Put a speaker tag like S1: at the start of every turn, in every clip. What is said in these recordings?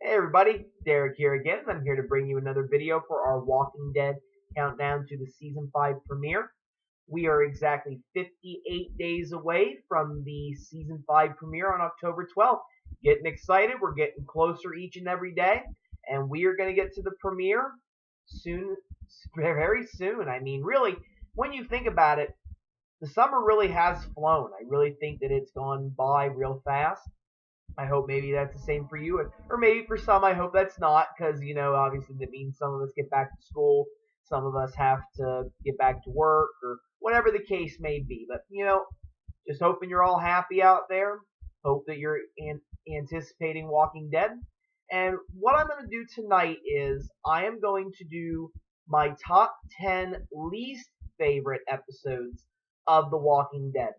S1: Hey everybody, Derek here again. I'm here to bring you another video for our Walking Dead countdown to the Season 5 premiere. We are exactly 58 days away from the Season 5 premiere on October 12th. Getting excited, we're getting closer each and every day, and we are going to get to the premiere soon, very soon. I mean, really, when you think about it, the summer really has flown. I really think that it's gone by real fast. I hope maybe that's the same for you, or maybe for some I hope that's not, because obviously that means some of us get back to school, some of us have to get back to work, or whatever the case may be. But just hoping you're all happy out there. Hope that you're anticipating Walking Dead. And what I'm going to do tonight is I am going to do my top 10 least favorite episodes of The Walking Dead.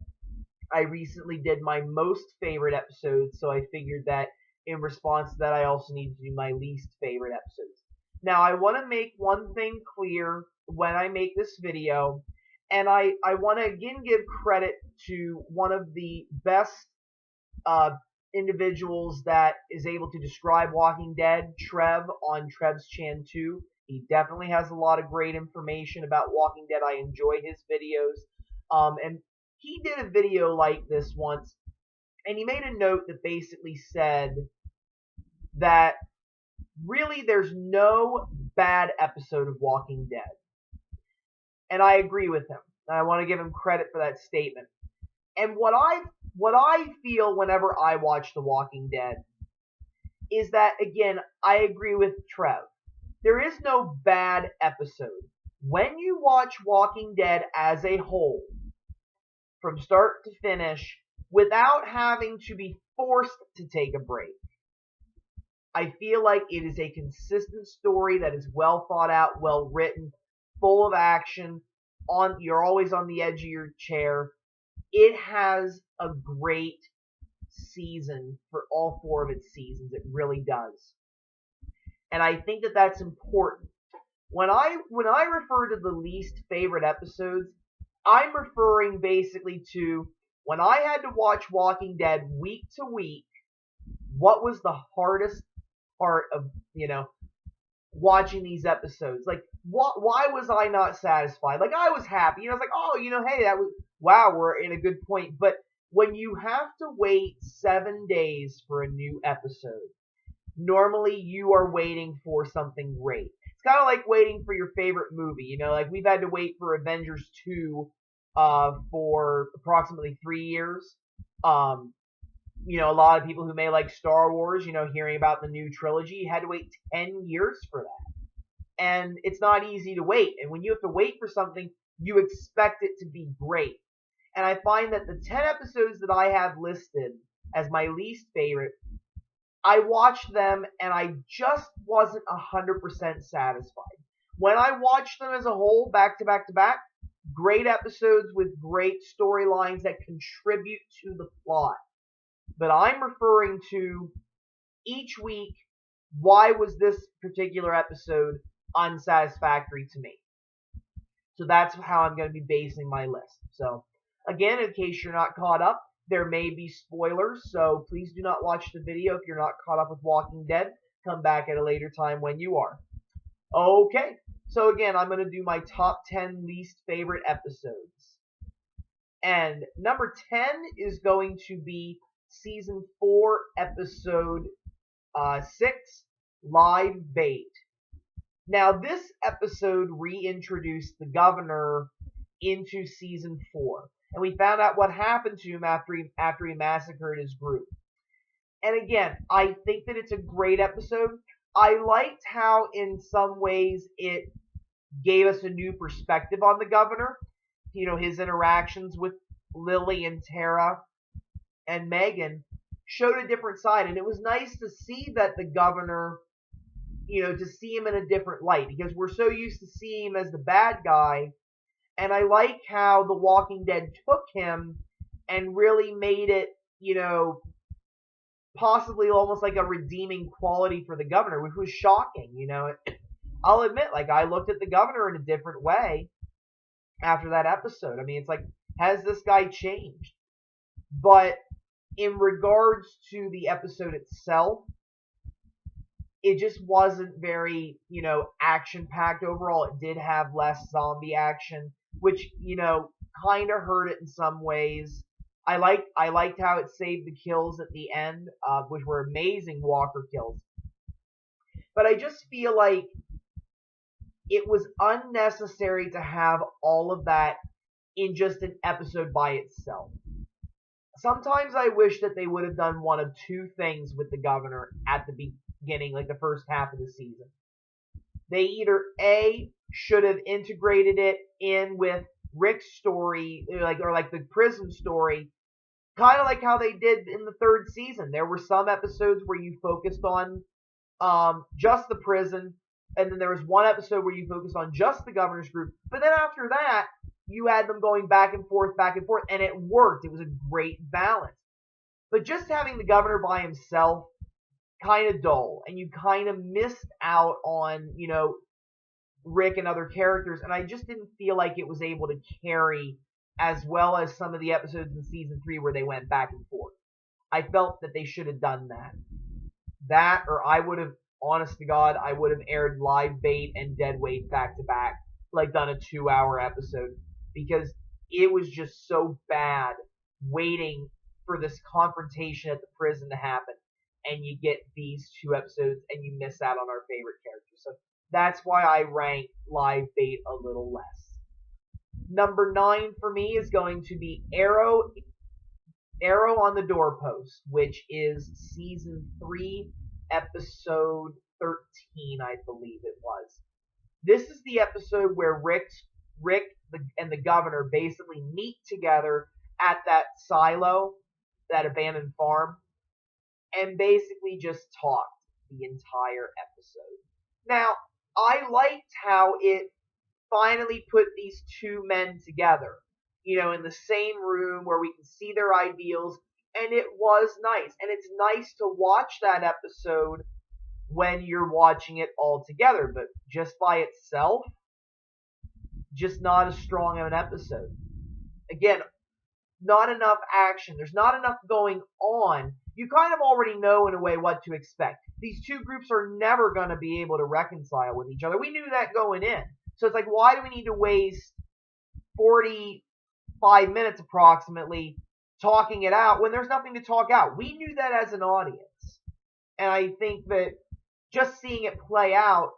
S1: I recently did my most favorite episodes, so I figured that in response to that, I also need to do my least favorite episodes. Now, I want to make one thing clear when I make this video, and I want to again give credit to one of the best individuals that is able to describe Walking Dead, Trev, on Trev's Chan 2. He definitely has a lot of great information about Walking Dead. I enjoy his videos. And he did a video like this once, and he made a note that basically said that really there's no bad episode of Walking Dead. And I agree with him. I want to give him credit for that statement. And what I feel whenever I watch The Walking Dead is that, again, I agree with Trev. There is no bad episode. When you watch Walking Dead as a whole, from start to finish, without having to be forced to take a break, I feel like it is a consistent story that is well thought out, well written, full of action. You're always on the edge of your chair. It has a great season for all 4 of its seasons. It really does. And I think that that's important. When I refer to the least favorite episodes, I'm referring basically to when I had to watch Walking Dead week to week, what was the hardest part of, watching these episodes? Like, why was I not satisfied? Like, I was happy. I was like, oh, hey, wow, we're in a good point. But when you have to wait 7 days for a new episode, normally you are waiting for something great. It's kind of like waiting for your favorite movie. Like we've had to wait for Avengers 2 for approximately 3 years. A lot of people who may like Star Wars, hearing about the new trilogy, had to wait 10 years for that. And it's not easy to wait. And when you have to wait for something, you expect it to be great. And I find that the 10 episodes that I have listed as my least favorite, I watched them and I just wasn't 100% satisfied. When I watched them as a whole, back to back to back, great episodes with great storylines that contribute to the plot. But I'm referring to each week, why was this particular episode unsatisfactory to me? So that's how I'm going to be basing my list. So again, in case you're not caught up, there may be spoilers, so please do not watch the video if you're not caught up with Walking Dead. Come back at a later time when you are. Okay, so again, I'm going to do my top 10 least favorite episodes. And number 10 is going to be Season 4, Episode 6, Live Bait. Now, this episode reintroduced the governor into Season 4. And we found out what happened to him after he massacred his group. And again, I think that it's a great episode. I liked how in some ways it gave us a new perspective on the governor. His interactions with Lily and Tara and Megan showed a different side. And it was nice to see that the governor, to see him in a different light. Because we're so used to seeing him as the bad guy. And I like how The Walking Dead took him and really made it, possibly almost like a redeeming quality for the governor, which was shocking, I'll admit, like, I looked at the governor in a different way after that episode. I mean, it's like, has this guy changed? But in regards to the episode itself, it just wasn't very, action packed overall. It did have less zombie action, which, kind of hurt it in some ways. I liked how it saved the kills at the end, which were amazing walker kills. But I just feel like it was unnecessary to have all of that in just an episode by itself. Sometimes I wish that they would have done one of two things with the governor at the beginning, like the first half of the season. They either A, should have integrated it in with Rick's story, or like the prison story, kind of like how they did in the third season. There were some episodes where you focused on just the prison, and then there was one episode where you focused on just the governor's group. But then after that, you had them going back and forth, and it worked. It was a great balance. But just having the governor by himself, kind of dull, and you kind of missed out on, Rick and other characters, and I just didn't feel like it was able to carry as well as some of the episodes in season 3 where they went back and forth. I felt that they should have done that. That, or I would have, honest to God, I would have aired Live Bait and Dead Weight back to back, like done a 2-hour episode, because it was just so bad waiting for this confrontation at the prison to happen, and you get these 2 episodes and you miss out on our favorite characters. So that's why I rank Live Bait a little less. Number 9 for me is going to be Arrow on the Doorpost, which is season 3, episode 13, I believe it was. This is the episode where Rick and the governor basically meet together at that silo, that abandoned farm, and basically just talked the entire episode. Now, I liked how it finally put these 2 men together, in the same room where we can see their ideals, and it was nice. And it's nice to watch that episode when you're watching it all together, but just by itself, just not as strong of an episode. Again, not enough action. There's not enough going on. You kind of already know in a way what to expect. These 2 groups are never going to be able to reconcile with each other. We knew that going in. So it's like, why do we need to waste 45 minutes approximately talking it out when there's nothing to talk out? We knew that as an audience. And I think that just seeing it play out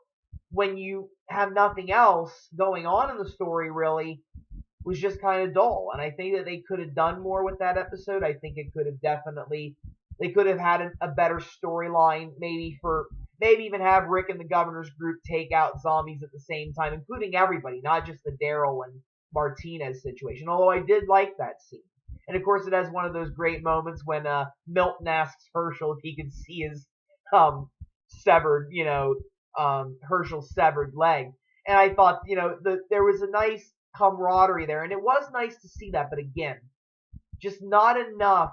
S1: when you have nothing else going on in the story really was just kind of dull. And I think that they could have done more with that episode. I think it could have they could have had a better storyline, maybe even have Rick and the governor's group take out zombies at the same time, including everybody, not just the Daryl and Martinez situation, although I did like that scene. And of course it has one of those great moments when Milton asks Herschel if he can see his severed, Herschel's severed leg. And I thought, there was a nice camaraderie there, and it was nice to see that, but again, just not enough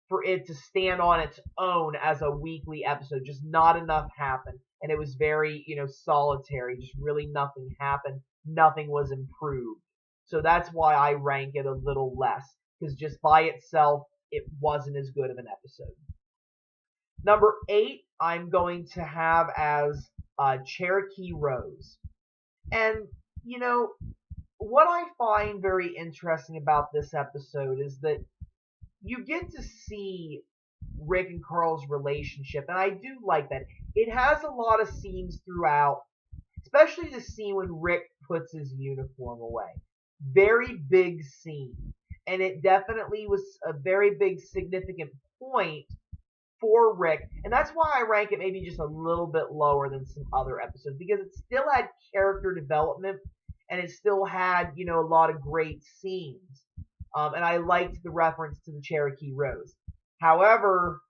S1: for it to stand on its own as a weekly episode. Just not enough happened, and it was very, solitary. Just really nothing happened. Nothing was improved. So that's why I rank it a little less, because just by itself, it wasn't as good of an episode. Number 8, I'm going to have as Cherokee Rose. And, what I find very interesting about this episode is that you get to see Rick and Carl's relationship, and I do like that. It has a lot of scenes throughout, especially the scene when Rick puts his uniform away. Very big scene, and it definitely was a very big significant point for Rick, and that's why I rank it maybe just a little bit lower than some other episodes, because it still had character development, and it still had, a lot of great scenes. And I liked the reference to the Cherokee Rose. However,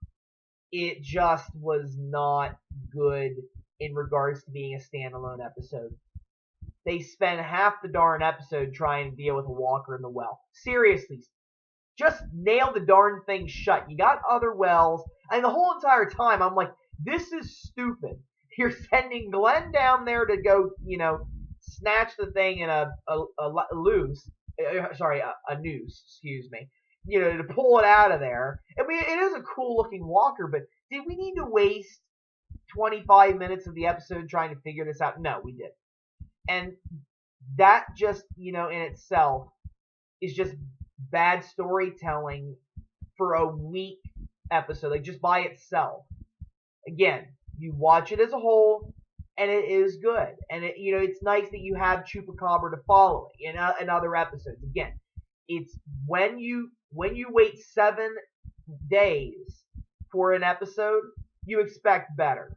S1: it just was not good in regards to being a standalone episode. They spent half the darn episode trying to deal with a walker in the well. Seriously, just nail the darn thing shut. You got other wells. And the whole entire time, I'm like, this is stupid. You're sending Glenn down there to go, snatch the thing in a noose, to pull it out of there. I mean, it is a cool looking walker, but did we need to waste 25 minutes of the episode trying to figure this out? No, we didn't. And that just, in itself is just bad storytelling for a weak episode, like just by itself. Again, you watch it as a whole, and it is good. And it's nice that you have Chupacabra to follow it in other episodes. Again, it's when you wait 7 days for an episode, you expect better.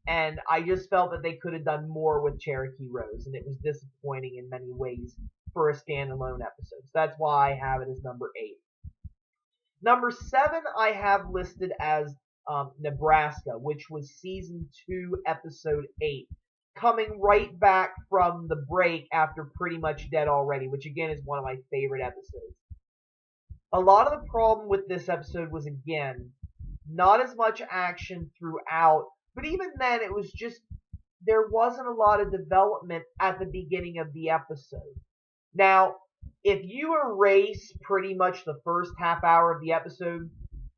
S1: And I just felt that they could have done more with Cherokee Rose, and it was disappointing in many ways for a standalone episode. So that's why I have it as number 8. Number 7 I have listed as Nebraska, which was season 2, episode 8, coming right back from the break after Pretty Much Dead Already, which again is one of my favorite episodes. A lot of the problem with this episode was, again, not as much action throughout, but even then it was just, there wasn't a lot of development at the beginning of the episode. Now, if you erase pretty much the first half hour of the episode,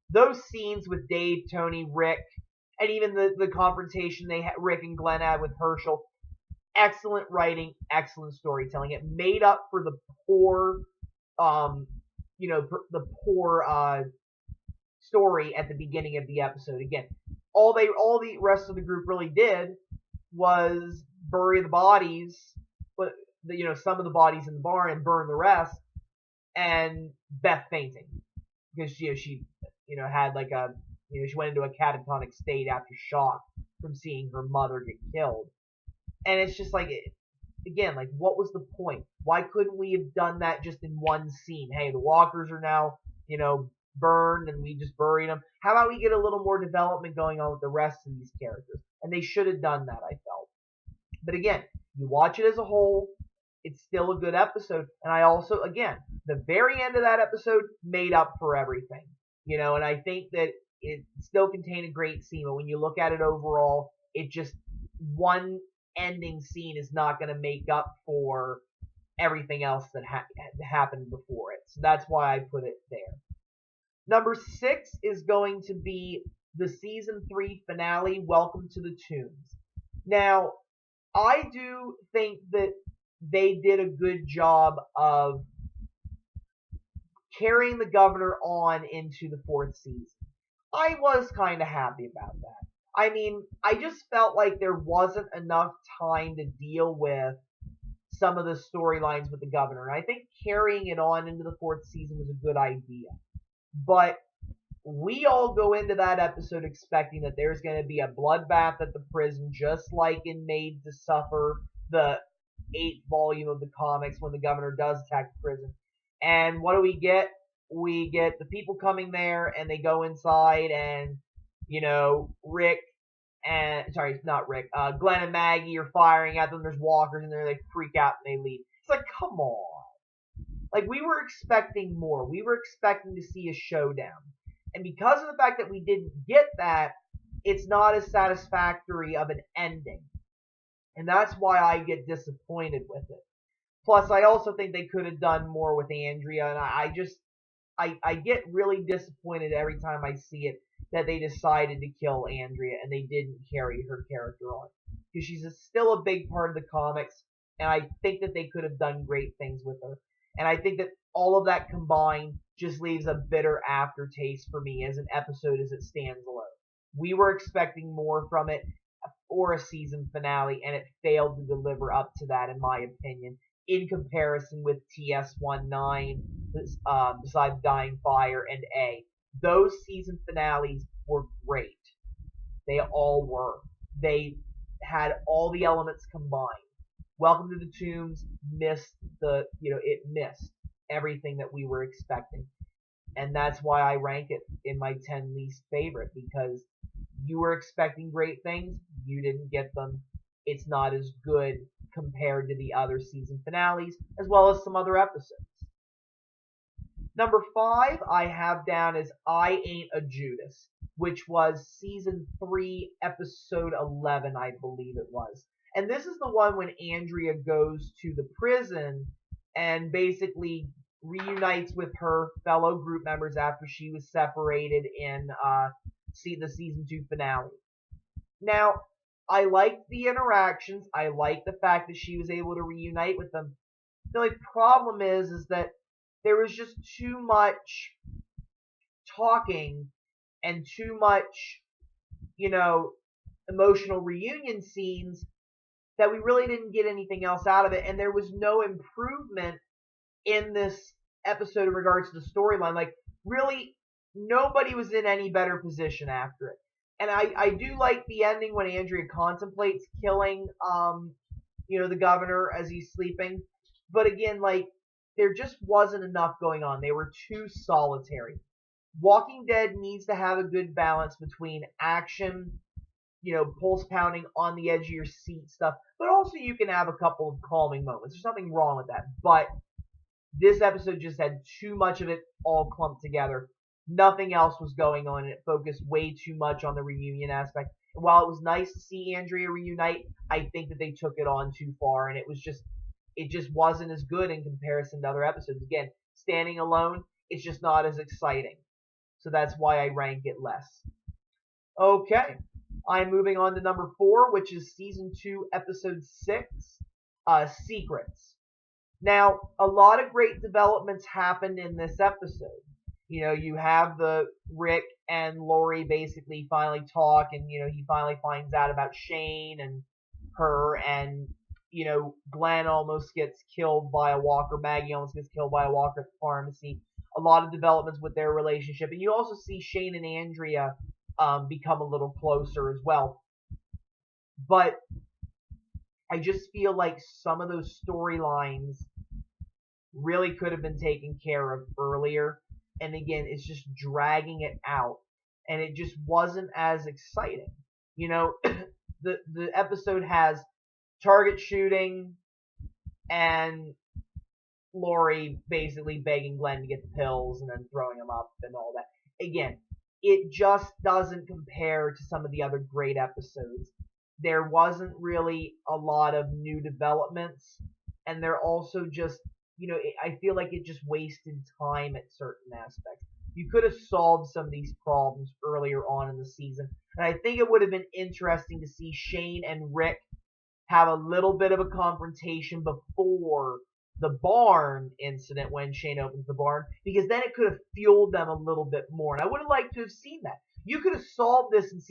S1: those scenes with Dave, Tony, Rick, and even the confrontation Rick and Glenn had with Herschel, excellent writing, excellent storytelling. It made up for the poor, story at the beginning of the episode. Again, all the rest of the group really did was bury the bodies, but some of the bodies in the barn and burn the rest, and Beth fainting because she had she went into a catatonic state after shock from seeing her mother get killed. And it's just again, what was the point? Why couldn't we have done that just in one scene? Hey, the walkers are now, burned and we just buried them. How about we get a little more development going on with the rest of these characters? And they should have done that, I felt. But again, you watch it as a whole, it's still a good episode. And I also, again, the very end of that episode made up for everything. And I think that it still contained a great scene, but when you look at it overall, it just, one ending scene is not going to make up for everything else that happened before it. So that's why I put it there. Number 6 is going to be the season 3 finale, Welcome to the Tombs. Now, I do think that they did a good job of carrying the governor on into the 4th season. I was kind of happy about that. I mean, I just felt like there wasn't enough time to deal with some of the storylines with the governor. And I think carrying it on into the 4th season was a good idea. But we all go into that episode expecting that there's going to be a bloodbath at the prison, just like in Made to Suffer, the 8th volume of the comics, when the governor does attack the prison. And what do we get? We get the people coming there, and they go inside, and, Rick and, sorry, not Rick, Glenn and Maggie are firing at them. There's walkers in there, they freak out, and they leave. It's come on. We were expecting more. We were expecting to see a showdown. And because of the fact that we didn't get that, it's not as satisfactory of an ending. And that's why I get disappointed with it. Plus, I also think they could have done more with Andrea, and I get really disappointed every time I see it that they decided to kill Andrea and they didn't carry her character on. Because she's still a big part of the comics, and I think that they could have done great things with her. And I think that all of that combined just leaves a bitter aftertaste for me as an episode as it stands alone. We were expecting more from it or a season finale, and it failed to deliver up to that, in my opinion, in comparison with TS-19, besides Dying Fire, and A. Those season finales were great. They all were. They had all the elements combined. Welcome to the Tombs missed it missed everything that we were expecting. And that's why I rank it in my 10 least favorite, because you were expecting great things, you didn't get them. It's not as good compared to the other season finales, as well as some other episodes. Number 5 I have down as I Ain't A Judas, which was season 3, episode 11, I believe it was. And this is the one when Andrea goes to the prison and basically reunites with her fellow group members after she was separated in the season 2 finale. Now, I liked the interactions. I liked the fact that she was able to reunite with them. The only problem is that there was just too much talking and too much, you know, emotional reunion scenes that we really didn't get anything else out of it, and there was no improvement in this episode in regards to the storyline. Like, really, nobody was in any better position after it. And I do like the ending when Andrea contemplates killing, the governor as he's sleeping. But again, like, there just wasn't enough going on. They were too solitary. Walking Dead needs to have a good balance between action, pulse pounding on the edge of your seat stuff, but also you can have a couple of calming moments. There's nothing wrong with that. But this episode just had too much of it all clumped together. Nothing else was going on, and it focused way too much on the reunion aspect. And while it was nice to see Andrea reunite, I think that they took it on too far, and it just wasn't as good in comparison to other episodes. Again, standing alone, it's just not as exciting. So that's why I rank it less. Okay, I'm moving on to number 4, which is Season 2, Episode 6, Secrets. Now, a lot of great developments happened in this episode. You have the Rick and Lori basically finally talk, and, he finally finds out about Shane and her, and, Glenn almost gets killed by a walker. Maggie almost gets killed by a walker at the pharmacy. A lot of developments with their relationship. And you also see Shane and Andrea become a little closer as well. But I just feel like some of those storylines really could have been taken care of earlier. And again, it's just dragging it out. And it just wasn't as exciting. The episode has target shooting and Lori basically begging Glenn to get the pills and then throwing them up and all that. Again, it just doesn't compare to some of the other great episodes. There wasn't really a lot of new developments, and they're also just, I feel like it just wasted time at certain aspects. You could have solved some of these problems earlier on in the season, and I think it would have been interesting to see Shane and Rick have a little bit of a confrontation before the barn incident, when Shane opens the barn, because then it could have fueled them a little bit more. And I would have liked to have seen that. You could have solved this in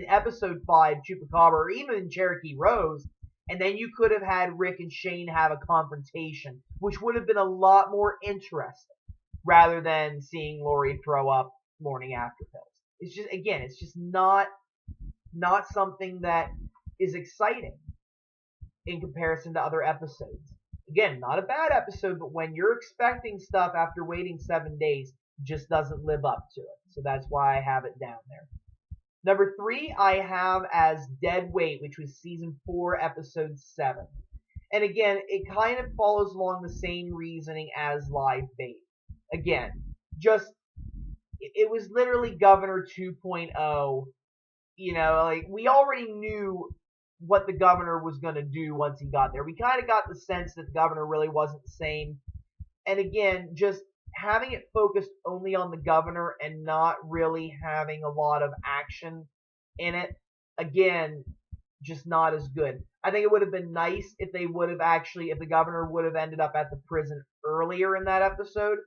S1: episode 5, Chupacabra, or even in Cherokee Rose, and then you could have had Rick and Shane have a confrontation, which would have been a lot more interesting, rather than seeing Lori throw up morning after pills. It's just not something that is exciting in comparison to other episodes. Again, not a bad episode, but when you're expecting stuff after waiting 7 days, just doesn't live up to it. So that's why I have it down there. Number 3, I have as Dead Weight, which was Season 4, Episode 7. And again, it kind of follows along the same reasoning as Live Bait. Again, it was literally Governor 2.0. We already knew what the governor was going to do once he got there. We kind of got the sense that the governor really wasn't the same. And again, just having it focused only on the governor and not really having a lot of action in it, again, just not as good. I think it would have been nice if if the governor would have ended up at the prison earlier in that episode,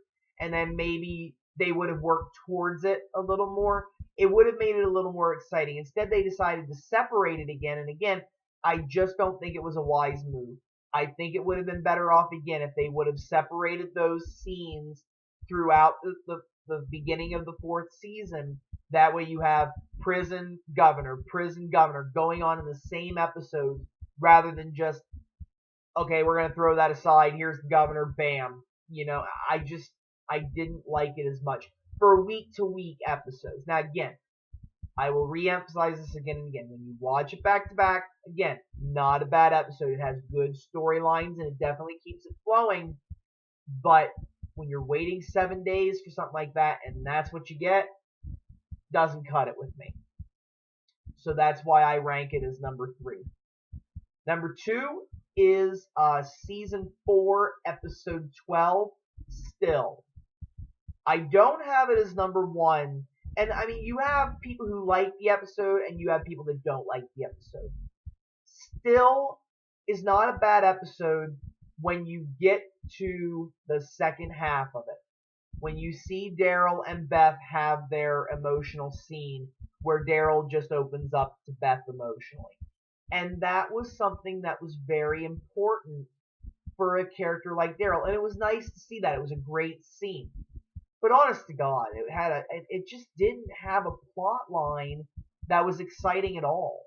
S1: and then maybe they would have worked towards it a little more. It would have made it a little more exciting. Instead, they decided to separate it again. And again, I just don't think it was a wise move. I think it would have been better off, again, if they would have separated those scenes throughout the beginning of the 4th season. That way you have prison governor going on in the same episode, rather than just, okay, we're going to throw that aside. Here's the governor, bam. I didn't like it as much for week-to-week episodes. Now, again, I will re-emphasize this again and again. When you watch it back-to-back, again, not a bad episode. It has good storylines, and it definitely keeps it flowing. But when you're waiting 7 days for something like that, and that's what you get, doesn't cut it with me. So that's why I rank it as number 3. Number 2 is Season 4, Episode 12, Still. I don't have it as number 1 And I mean, you have people who like the episode and you have people that don't like the episode. Still is not a bad episode when you get to the second half of it. When you see Daryl and Beth have their emotional scene where Daryl just opens up to Beth emotionally. And that was something that was very important for a character like Daryl. And it was nice to see that. It was a great scene. But honest to God, it just didn't have a plot line that was exciting at all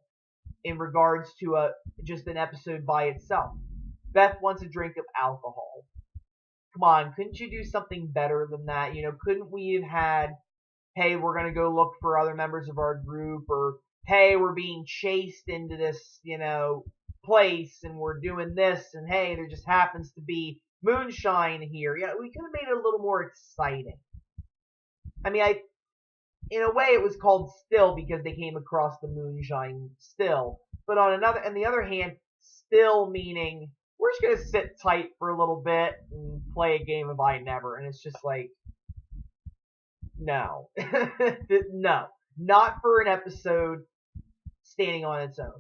S1: in regards to just an episode by itself. Beth wants a drink of alcohol. Come on, couldn't you do something better than that? Couldn't we have had, hey, we're going to go look for other members of our group, or hey, we're being chased into this, place and we're doing this, and hey, there just happens to be moonshine here. We could have made it a little more exciting. I mean, in a way, it was called still because they came across the moonshine still. But on the other hand, still meaning we're just gonna sit tight for a little bit and play a game of I Never, and it's just like, no, no, not for an episode standing on its own.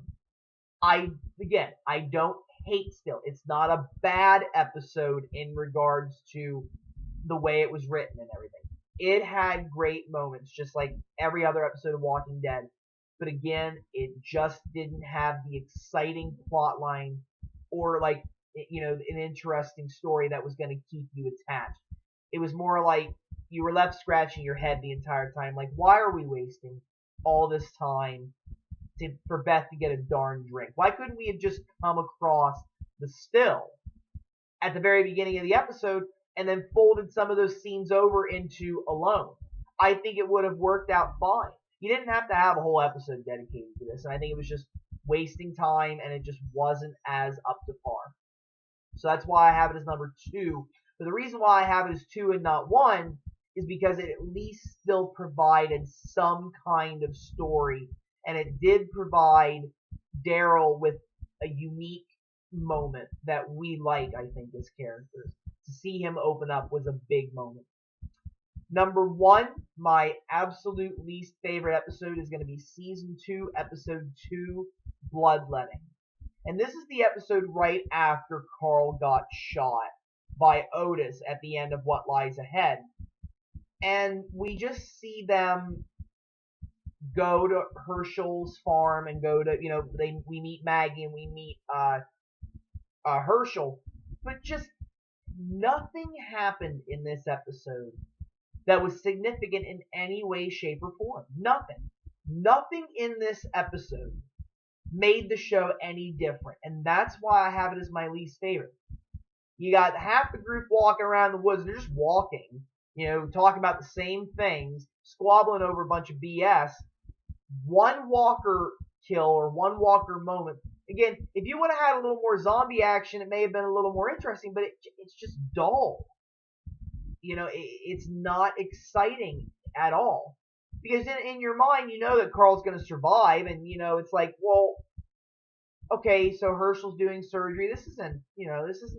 S1: I don't hate still. It's not a bad episode in regards to the way it was written and everything. It had great moments, just like every other episode of Walking Dead. But again, it just didn't have the exciting plot line or like, an interesting story that was going to keep you attached. It was more like you were left scratching your head the entire time. Like, why are we wasting all this time for Beth to get a darn drink? Why couldn't we have just come across the still at the very beginning of the episode and then folded some of those scenes over into Alone? I think it would have worked out fine. You didn't have to have a whole episode dedicated to this, and I think it was just wasting time, and it just wasn't as up to par. So that's why I have it as number 2. But the reason why I have it as 2 and not 1 is because it at least still provided some kind of story, and it did provide Daryl with a unique moment that we like, I think, as characters. To see him open up was a big moment. Number 1, my absolute least favorite episode is going to be Season 2, Episode 2, Bloodletting. And this is the episode right after Carl got shot by Otis at the end of What Lies Ahead. And we just see them go to Herschel's farm and go to, we meet Maggie and we meet Herschel. But just nothing happened in this episode that was significant in any way, shape, or form. Nothing. Nothing in this episode made the show any different. And that's why I have it as my least favorite. You got half the group walking around the woods. They're just walking, talking about the same things, squabbling over a bunch of BS. One walker kill or one walker moment. Again, if you would have had a little more zombie action, it may have been a little more interesting, but it's just dull. It's not exciting at all. Because in your mind, you know that Carl's going to survive, and, it's like, well, okay, so Herschel's doing surgery. This isn't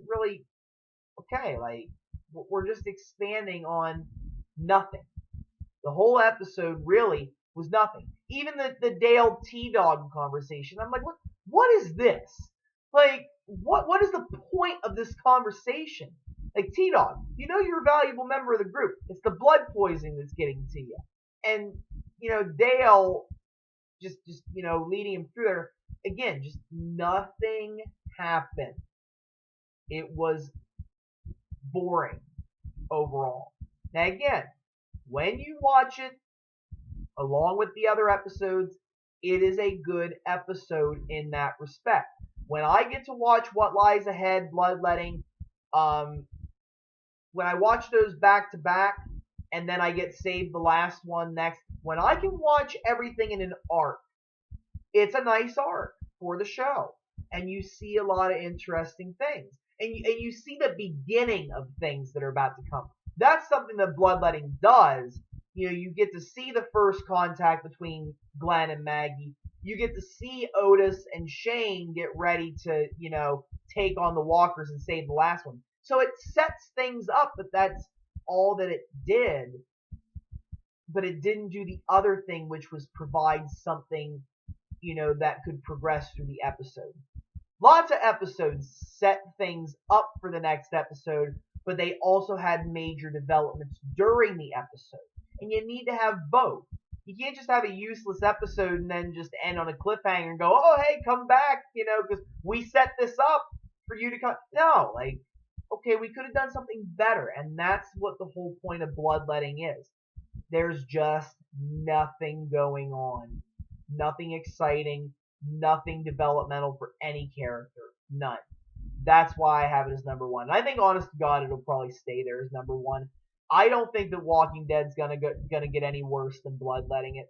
S1: really okay. Like, we're just expanding on nothing. The whole episode really was nothing. Even the Dale T-Dog conversation, I'm like, what is this? Like, what is the point of this conversation? Like, T-Dog, you're a valuable member of the group. It's the blood poisoning that's getting to you. And, Dale just leading him through there. Again, just nothing happened. It was boring overall. Now, again, when you watch it, along with the other episodes, it is a good episode in that respect. When I get to watch What Lies Ahead, Bloodletting, when I watch those back to back, and then I get saved the last one next, when I can watch everything in an arc, it's a nice arc for the show. And you see a lot of interesting things. And you see the beginning of things that are about to come. That's something that Bloodletting does. You get to see the first contact between Glenn and Maggie. You get to see Otis and Shane get ready to, take on the walkers and save the last one. So it sets things up, but that's all that it did. but it didn't do the other thing, which was provide something, that could progress through the episode. Lots of episodes set things up for the next episode, but they also had major developments during the episode. And you need to have both. You can't just have a useless episode and then just end on a cliffhanger and go, oh, hey, come back, because we set this up for you to come. No, like, okay, we could have done something better. And that's what the whole point of Bloodletting is. There's just nothing going on. Nothing exciting. Nothing developmental for any character. None. That's why I have it as number one. And I think, honest to God, it'll probably stay there as number one. I don't think that Walking Dead's gonna get any worse than Bloodletting at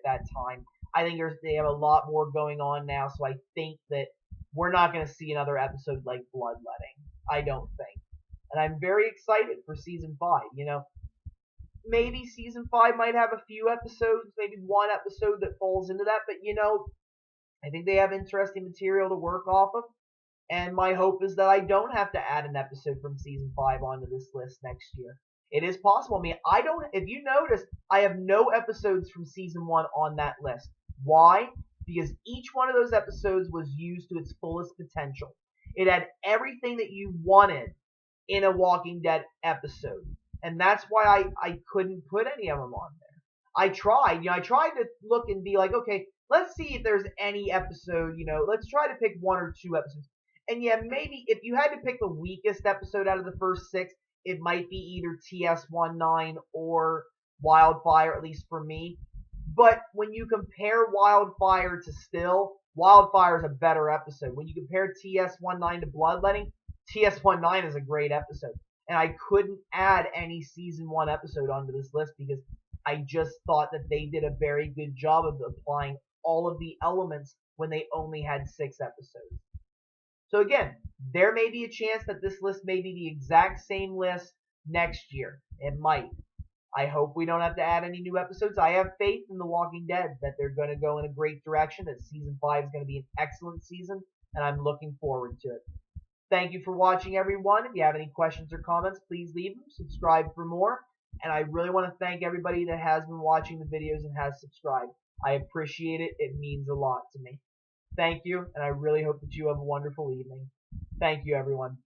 S1: that time. I think they have a lot more going on now, so I think that we're not gonna see another episode like Bloodletting. I don't think. And I'm very excited for season 5. Maybe season 5 might have a few episodes, maybe one episode that falls into that, but I think they have interesting material to work off of. And my hope is that I don't have to add an episode from season 5 onto this list next year. It is possible. I mean, if you notice, I have no episodes from season 1 on that list. Why? Because each one of those episodes was used to its fullest potential. It had everything that you wanted in a Walking Dead episode. And that's why I couldn't put any of them on there. I tried to look and be like, okay, let's see if there's any episode, let's try to pick 1 or 2 episodes. And yeah, maybe if you had to pick the weakest episode out of the first 6, it might be either TS19 or Wildfire, at least for me. But when you compare Wildfire to Still, Wildfire is a better episode. When you compare TS19 to Bloodletting, TS19 is a great episode. And I couldn't add any season 1 episode onto this list because I just thought that they did a very good job of applying all of the elements when they only had 6 episodes. So again, there may be a chance that this list may be the exact same list next year. It might. I hope we don't have to add any new episodes. I have faith in The Walking Dead that they're going to go in a great direction, that season 5 is going to be an excellent season, and I'm looking forward to it. Thank you for watching, everyone. If you have any questions or comments, please leave them. Subscribe for more. And I really want to thank everybody that has been watching the videos and has subscribed. I appreciate it. It means a lot to me. Thank you, and I really hope that you have a wonderful evening. Thank you, everyone.